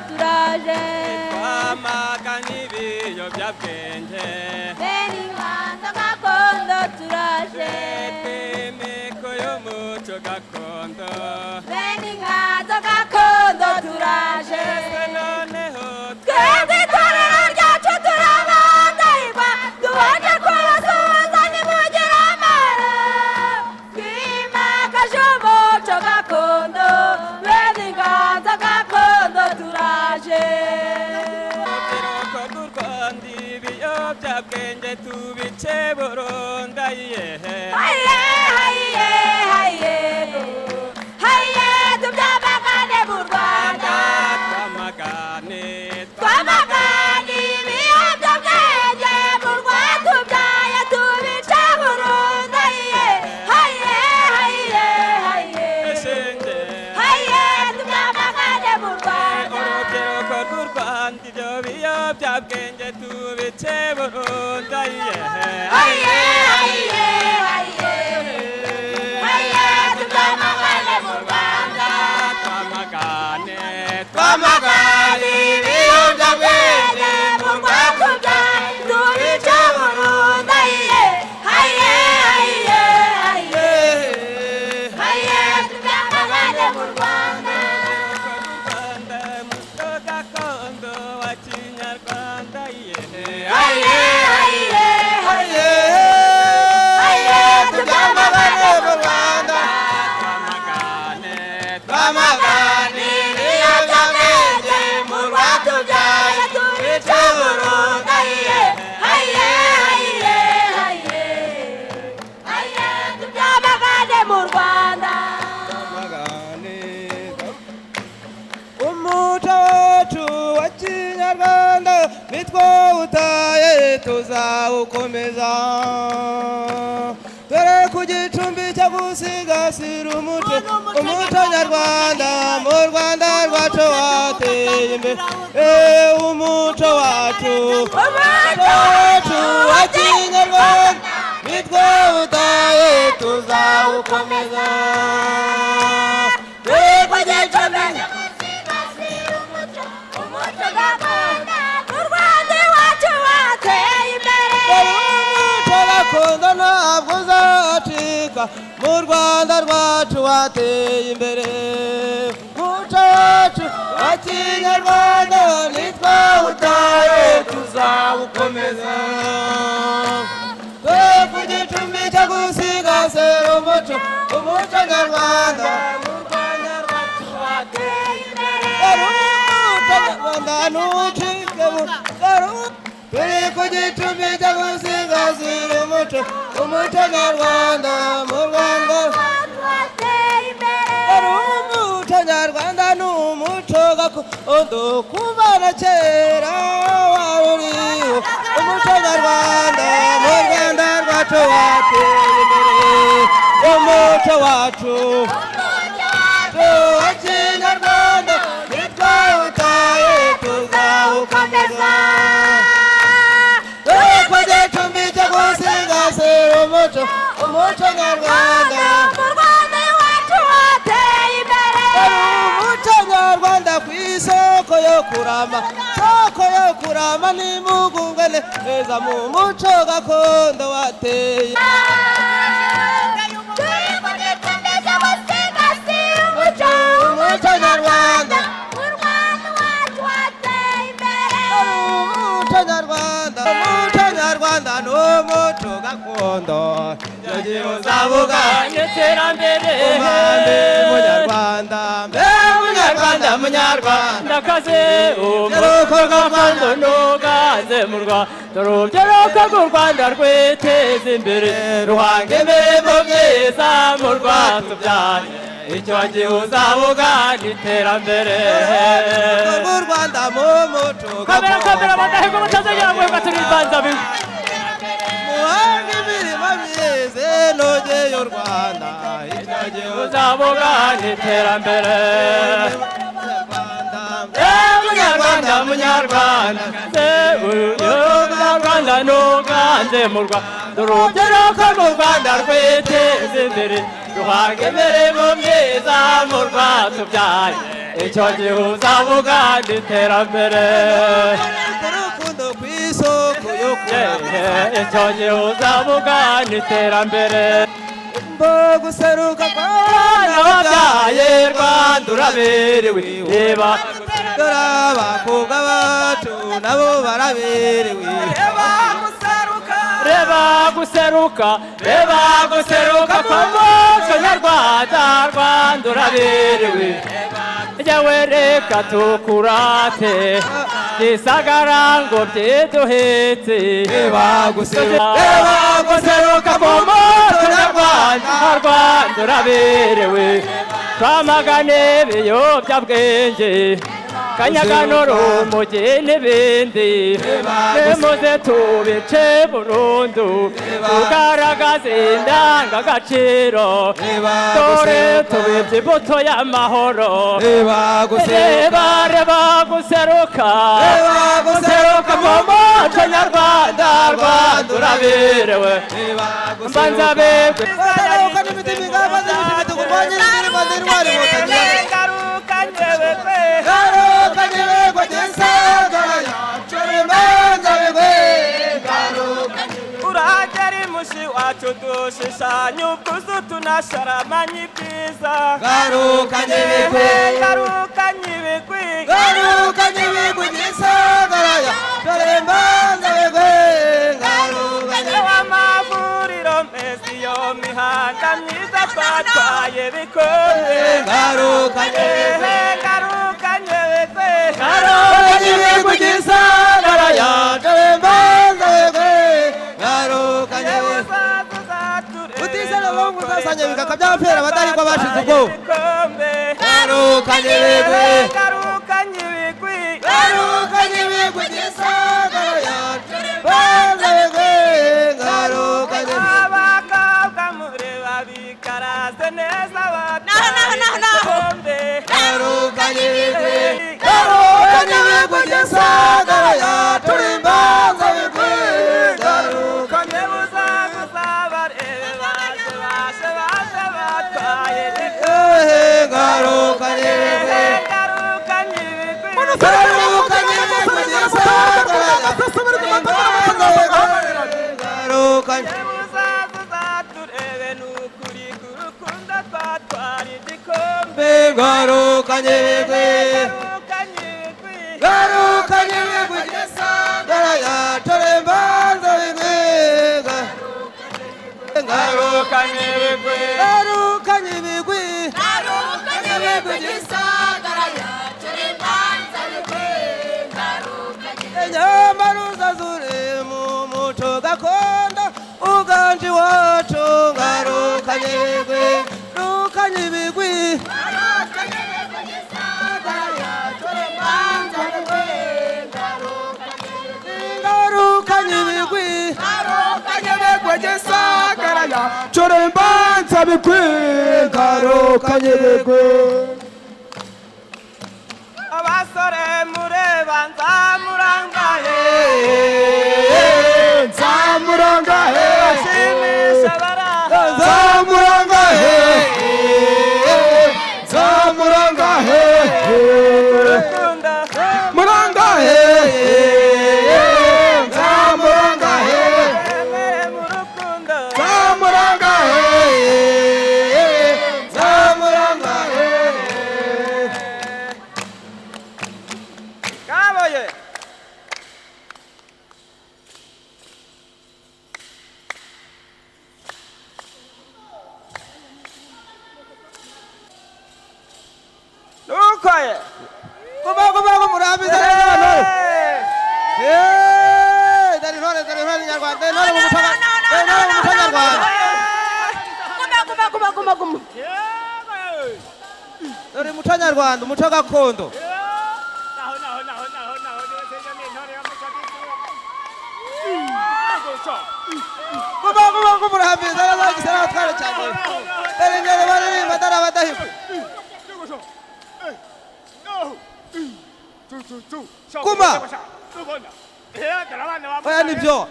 turaje twamagana ibiyobyabwenge bene inganzo gakondo turaje twimiko y'umuco gakondo bene inganzo gakondo turaje noneho twebwe itorero ryacu turabandayirwa duhaje kubasuhuza nimugire amahoro twimakaje umuco gakondo bene inganzo gakondo turaje urubyiruko rw'u Rwanda ibiyobyabwenge tubice burundu ayiyehe haye haye haye haye tubyamagane mu Rwanda twamagane twamagane ibiyobyabwenge mu Rwanda tubyaye tubice burundu ayiye haye haye haye ishenge haye tubyamagane mu Rwanda urubyiruko rw'u Rwanda ibyo biyobyabwenge tubice burundu ayiyehe haye haye haye haye tubyamagane mu Rwanda twamagane twamagane ibiyobyabwenge mu Rwanda tubyaye tubice burundu ayiye haye haye haye haye tubyamagane mu Rwanda Rwanda muco gakondo wa kinyarwanda ayiyehe haye haye haye haye tubyamagane mu Rwanda twamagane twamagane ibiyobyabwenge mu Rwanda tubyaye tubice burundu ayiye haye haye haye haye tubyamagane mu Rwanda umuco wacu wa kinyarwanda nitwo utaye tuzawukomeza dore ku gicumbi cyo gusigasira umuco nyarwanda mu Rwanda rwacu wateye imbere umuco wacu wa kinyarwanda nitwo utaye tuzawukomeza dore ku gicumbi umuco gakondo mu Rwanda iwacu wateye imbere umuco gakondo ntabwo uzacika mu Rwanda rwacu wateye imbere umuco wacu wa kinyarwanda nitwo utaye tuzawukomeza dore ku gicumbi cyo gusigasira umuco nyarwanda mu Rwanda rwacu wateye imbere umuco nyarwanda ntucike turi ku gicumbi cyo gusigasira umuco nyarwanda mu Rwanda wateye imbere umuco nyarwanda ni umuco gakondo kuva na kera wawuriho umuco nyarwanda mu Rwanda rwacu wateye imbere umuco wacu wa kinyarwanda nitwo utaye tuzawukomeza dore ku gicumbi cyo gusigasira umuco nyarwanda mu Rwanda iwacu wateye imbere umuco nyarwanda ku isoko yo kurama nimugubwe neza mu muco gakondo wateye umuco nyarwanda mu Rwanda iwacu wateye imbere umuco nyarwanda ni umuco gakondo icyo gihe uzavuga iterambere umwami munyarwanda munyarwanda kaze urubyiruko rw'Rwanda ntuganze mu Rwanda urubyiruko rw'u Rwanda rwiteza imbere ruhanga imirimo myiza mu Rwanda tubyaye icyo gihe uzavuga iterambere rw'u Rwanda mu muco kamera badahiga mutazagera ngo baturi banza bibi muhanga imirimo myiza nogeye u Rwanda icyo gihe uzavuga iterambere munyarwanda se uyu Rwanda ntuganze mu Rwanda urubyiruko rw'u Rwanda rwiteze imbere ruhanga imirimo myiza mu Rwanda tubyaye icyo gihe uzavuga iterambere urukundo ku isoko yo kurambira icyo gihe uzavuga iterambere guseruka Rwanda wabyaye Rwanda uraberewe reba dore abakobwa bacu nabo baraberewe reba guseruka k'umuco nyarwanda Rwanda uraberewe jyawe reka tukurate gisagara ngo byiduhetse reba guseruka k'umuco nyarwanda Rwanda uraberewe twamagane ibiyobyabwenge kanyaganoro urumogi n'ibindi nimuze tubice burundu tugaragaze indangagaciro dore tubibye imbuto y'amahoro reba guseruka mu muco nyarwanda Rwanda uraberewe mbanza begwe urahagera imushi wacu dushushanya ubwuzu tunasharamanya ibyiza garukanye ibigwi gisagara dore mbanza bigwe garukanye amavuriro meza iyo mihanda myiza twatwaye bikombe garukanye ibigwi gisagara dore mbanza bigwe garukanye utizera bongo uzasanya ibikaka by'abapfera badahigwa bashize ubwoba garukanye ibigwi gisagara mbanza bigwe garukanye abakobwa mureba bikaraze neza batombe garukanye ibigwi gisagara turi mbanza bigwe garukanye garukanye ibigwi gisagara turi mbanza bigwe garukanye ibigwi nyamaruza zure mu muco gakondo uganje iwacu garukanye ibigwi Chore mbanza bikwi garukanye ibigwi abasore mureba nzamurangaye bashimisha baraha Zamurangahe urukundo emere mu rukundo kaboye nukoye kubago murambiza dore ntore nyarwanda ntore mu muco nyarwanda dore umuco nyarwanda umuco gakondo kubago murambiza n'abagisera batwara cyane dore ingero baririmba dore abadahiba Kuma oya nibyo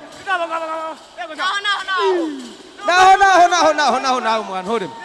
naho mwana urimo